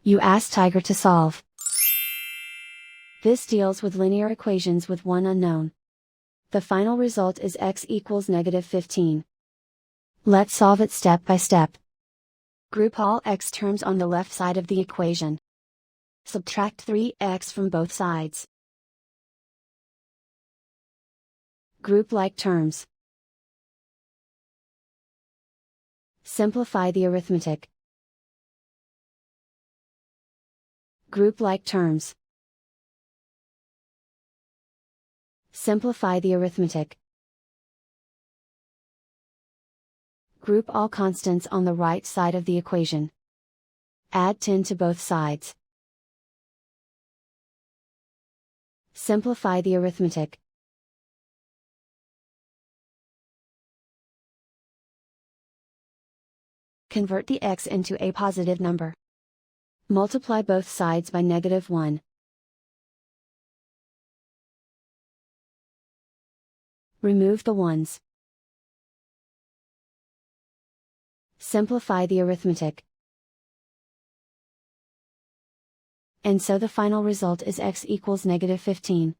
You ask Tiger to solve. This deals with linear equations with one unknown. The final result is x equals -15. Let's solve it step by step. Group all x terms on the left side of the equation. Subtract 3x from both sides. Group like terms. Simplify the arithmetic. Group like terms. Simplify the arithmetic. Group all constants on the right side of the equation. Add 10 to both sides. Simplify the arithmetic. Convert the x into a positive number. Multiply both sides by -1. Remove the ones. Simplify the arithmetic. And so the final result is x equals -15.